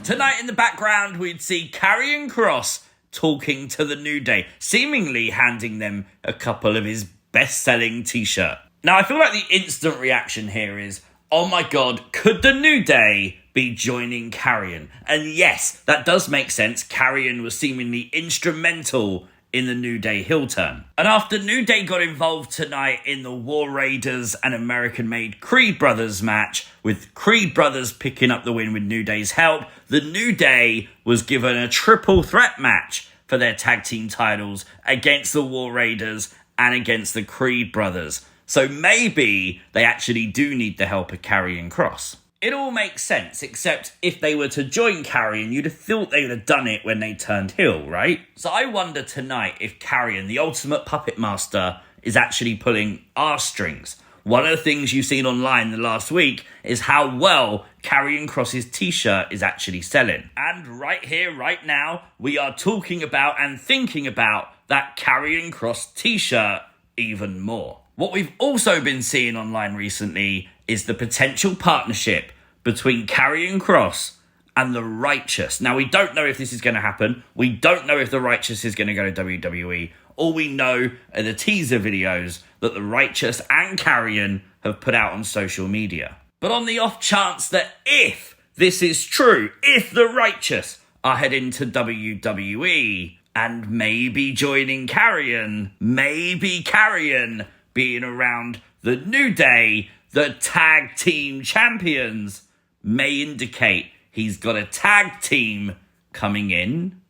Tonight in the background, we'd see Karrion Kross talking to the New Day, seemingly handing them a couple of his best-selling t-shirts. Now, I feel like the instant reaction here is, oh my god, could the New Day be joining Karrion? And yes, that does make sense. Karrion was seemingly instrumental in the New Day heel turn. And after New Day got involved tonight in the War Raiders and American-made Creed Brothers match, with Creed Brothers picking up the win with New Day's help, the New Day was given a triple threat match for their tag team titles against the War Raiders and against the Creed Brothers. So maybe they actually do need the help of Karrion Kross. It all makes sense, except if they were to join Karrion, you'd have thought they would have done it when they turned heel, right? So I wonder tonight if Karrion, the ultimate puppet master, is actually pulling our strings. One of the things you've seen online the last week is how well Karrion Kross's t-shirt is actually selling. And right here, right now, we are talking about and thinking about that Karrion Kross t-shirt even more. What we've also been seeing online recently is the potential partnership between Karrion Kross and the Righteous. Now, we don't know if this is going to happen. We don't know if the Righteous is going to go to WWE. All we know are the teaser videos that the Righteous and Karrion have put out on social media. But on the off chance that if this is true, if the Righteous are heading to WWE and maybe joining Karrion, maybe Karrion being around the New Day, the tag team champions, may indicate he's got a tag team coming in.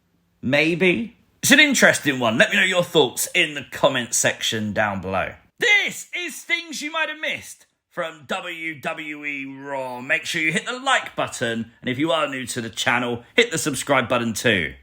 Maybe. It's an interesting one. Let me know your thoughts in the comment section down below. This is things you might have missed from WWE Raw. Make sure you hit the like button, and if you are new to the channel, hit the subscribe button too.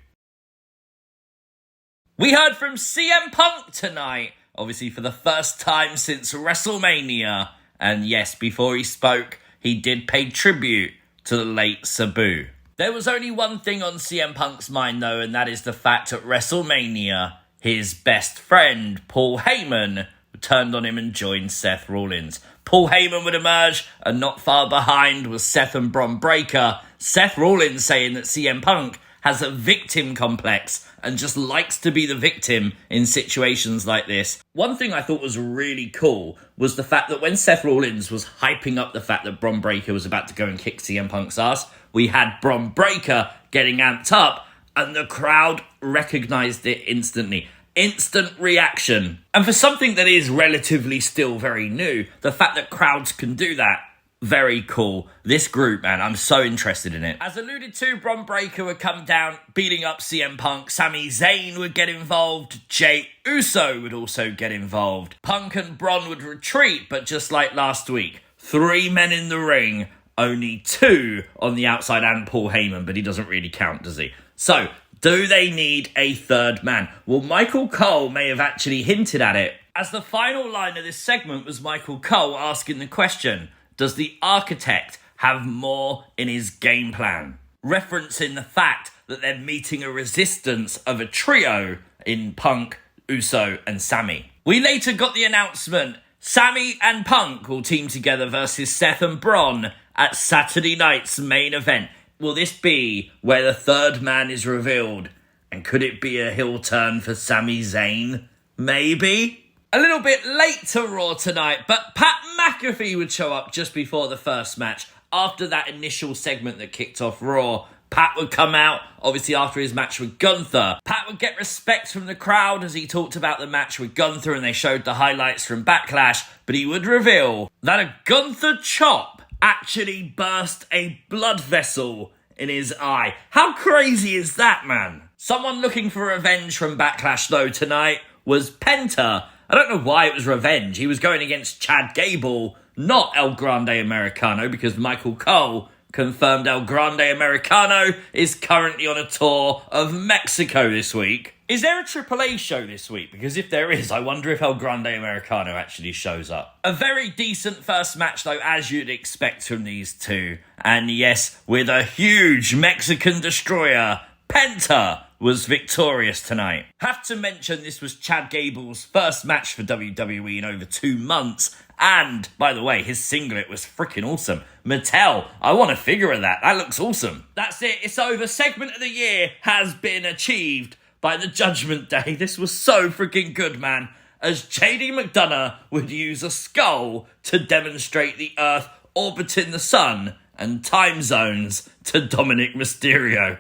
We heard from CM Punk tonight, obviously for the first time since WrestleMania. And yes, before he spoke, he did pay tribute to the late Sabu. There was only one thing on CM Punk's mind though, and that is the fact at WrestleMania, his best friend, Paul Heyman, turned on him and joined Seth Rollins. Paul Heyman would emerge, and not far behind was Seth and Bron Breakker. Seth Rollins saying that CM Punk has a victim complex and just likes to be the victim in situations like this. One thing I thought was really cool was the fact that when Seth Rollins was hyping up the fact that Bron Breakker was about to go and kick CM Punk's ass, we had Bron Breakker getting amped up and the crowd recognised it instantly. Instant reaction. And for something that is relatively still very new, the fact that crowds can do that, very cool. This group, man, I'm so interested in it. As alluded to, Bron Breakker would come down, beating up CM Punk. Sami Zayn would get involved. Jey Uso would also get involved. Punk and Bron would retreat, but just like last week, 3 men in the ring, only 2 on the outside, and Paul Heyman, but he doesn't really count, does he? So, do they need a third man? Well, Michael Cole may have actually hinted at it, as the final line of this segment was Michael Cole asking the question, does the Architect have more in his game plan? Referencing the fact that they're meeting a resistance of a trio in Punk, Uso and Sami. We later got the announcement, Sami and Punk will team together versus Seth and Bron at Saturday night's main event. Will this be where the third man is revealed? And could it be a heel turn for Sami Zayn? Maybe? A little bit late to Raw tonight, but Pat McAfee would show up just before the first match. After that initial segment that kicked off Raw, Pat would come out, obviously after his match with Gunther. Pat would get respect from the crowd as he talked about the match with Gunther and they showed the highlights from Backlash, but he would reveal that a Gunther chop actually burst a blood vessel in his eye. How crazy is that, man? Someone looking for revenge from Backlash though tonight was Penta. I don't know why it was revenge. He was going against Chad Gable, not El Grande Americano, because Michael Cole confirmed El Grande Americano is currently on a tour of Mexico this week. Is there a AAA show this week? Because if there is, I wonder if El Grande Americano actually shows up. A very decent first match though, as you'd expect from these two. And yes, with a huge Mexican destroyer, Penta was victorious tonight. Have to mention this was Chad Gable's first match for WWE in over 2 months, And, by the way, his singlet was freaking awesome. Mattel, I want a figure of that. That looks awesome. That's it. It's over. Segment of the year has been achieved by the Judgment Day. This was so freaking good, man. As JD McDonough would use a skull to demonstrate the Earth orbiting the sun and time zones to Dominic Mysterio.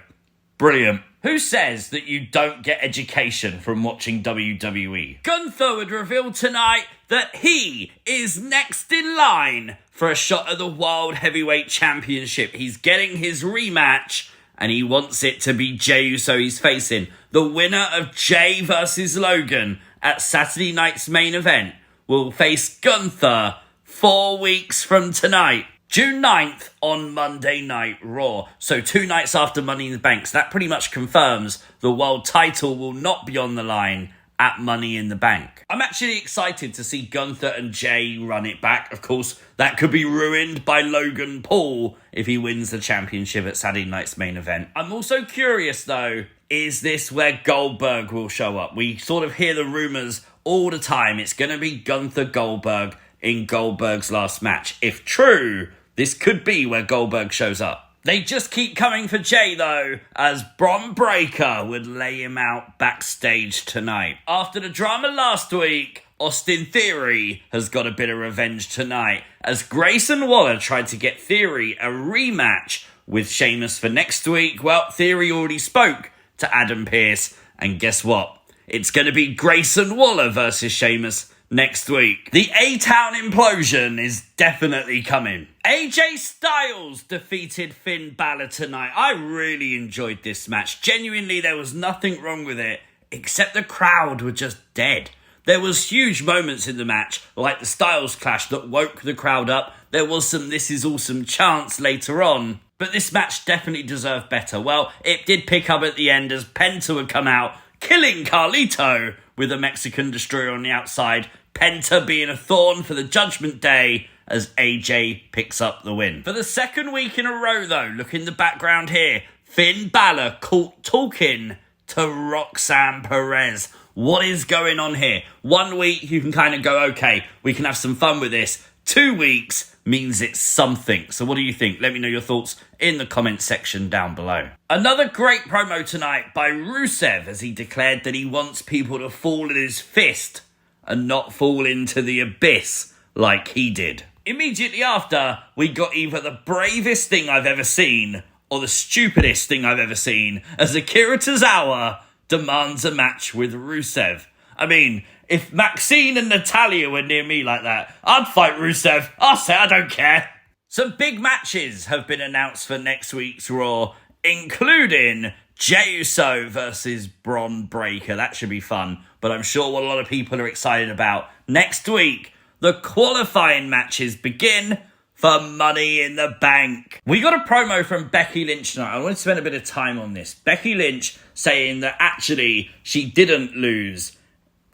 Brilliant. Who says that you don't get education from watching WWE? Gunther would reveal tonight that he is next in line for a shot at the World Heavyweight Championship. He's getting his rematch and he wants it to be Jey Uso he's facing. The winner of Jey versus Logan at Saturday night's main event will face Gunther 4 weeks from tonight. June 9th on Monday Night Raw. So 2 nights after Money in the Bank. So that pretty much confirms the world title will not be on the line at Money in the Bank. I'm actually excited to see Gunther and Jey run it back. Of course, that could be ruined by Logan Paul if he wins the championship at Saturday night's main event. I'm also curious though, is this where Goldberg will show up? We sort of hear the rumours all the time. It's going to be Gunther Goldberg in Goldberg's last match. If true, this could be where Goldberg shows up. They just keep coming for Jey though, as Bron Breakker would lay him out backstage tonight. After the drama last week, Austin Theory has got a bit of revenge tonight, as Grayson Waller tried to get Theory a rematch with Sheamus for next week. Well, Theory already spoke to Adam Pearce, and guess what? It's going to be Grayson Waller versus Sheamus next week. The A-Town implosion is definitely coming. AJ Styles defeated Finn Balor tonight. I really enjoyed this match. Genuinely, there was nothing wrong with it, except the crowd were just dead. There was huge moments in the match, like the Styles clash that woke the crowd up. There was some "this is awesome" chants later on. But this match definitely deserved better. Well, it did pick up at the end as Penta would come out, killing Carlito with a Mexican Destroyer on the outside. Penta being a thorn for the Judgment Day as AJ picks up the win. For the second week in a row though, look in the background here, Finn Balor caught talking to Roxanne Perez. What is going on here? 1 week you can kind of go, okay, we can have some fun with this. 2 weeks means it's something. So what do you think? Let me know your thoughts in the comment section down below. Another great promo tonight by Rusev as he declared that he wants people to fall in his fist and not fall into the abyss like he did. Immediately after, we got either the bravest thing I've ever seen or the stupidest thing I've ever seen as Akira Tozawa demands a match with Rusev. I mean, if Maxine and Natalia were near me like that, I'd fight Rusev. I'll say I don't care. Some big matches have been announced for next week's Raw, including Jey Uso versus Bron Breakker. That should be fun, but I'm sure what a lot of people are excited about. Next week, the qualifying matches begin for Money in the Bank. We got a promo from Becky Lynch tonight. I want to spend a bit of time on this. Becky Lynch saying that actually she didn't lose.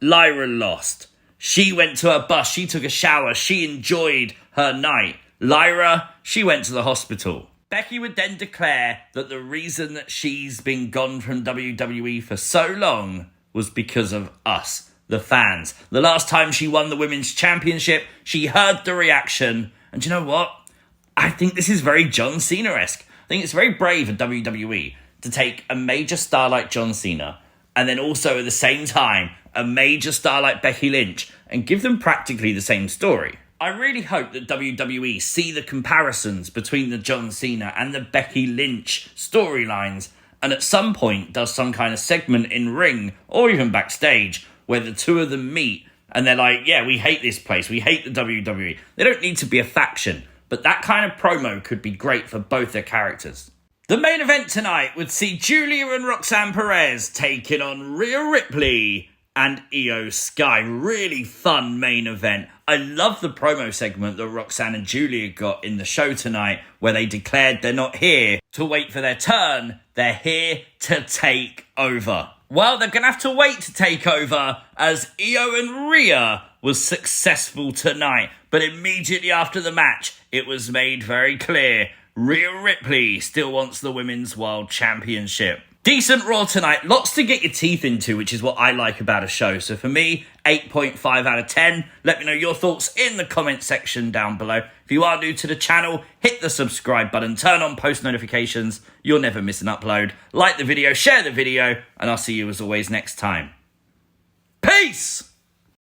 Lyra lost. She went to her bus. She took a shower. She enjoyed her night. Lyra, she went to the hospital. Becky would then declare that the reason that she's been gone from WWE for so long was because of us, the fans. The last time she won the Women's Championship, she heard the reaction. And you know what? I think this is very John Cena-esque. I think it's very brave of WWE to take a major star like John Cena and then also at the same time a major star like Becky Lynch and give them practically the same story. I really hope that WWE see the comparisons between the John Cena and the Becky Lynch storylines and at some point does some kind of segment in ring or even backstage where the two of them meet and they're like, yeah, we hate this place, we hate the WWE. They don't need to be a faction, but that kind of promo could be great for both their characters. The main event tonight would see Julia and Roxanne Perez taking on Rhea Ripley and Io Sky. Really fun main event. I love the promo segment that Roxanne and Julia got in the show tonight where they declared they're not here to wait for their turn, they're here to take over. Well, they're going to have to wait to take over as Io and Rhea was successful tonight. But immediately after the match, it was made very clear Rhea Ripley still wants the Women's World Championship. Decent Raw tonight, lots to get your teeth into, which is what I like about a show. So for me, 8.5 out of 10. Let me know your thoughts in the comment section down below. If you are new to the channel, hit the subscribe button, turn on post notifications. You'll never miss an upload. Like the video, share the video, and I'll see you as always next time. Peace!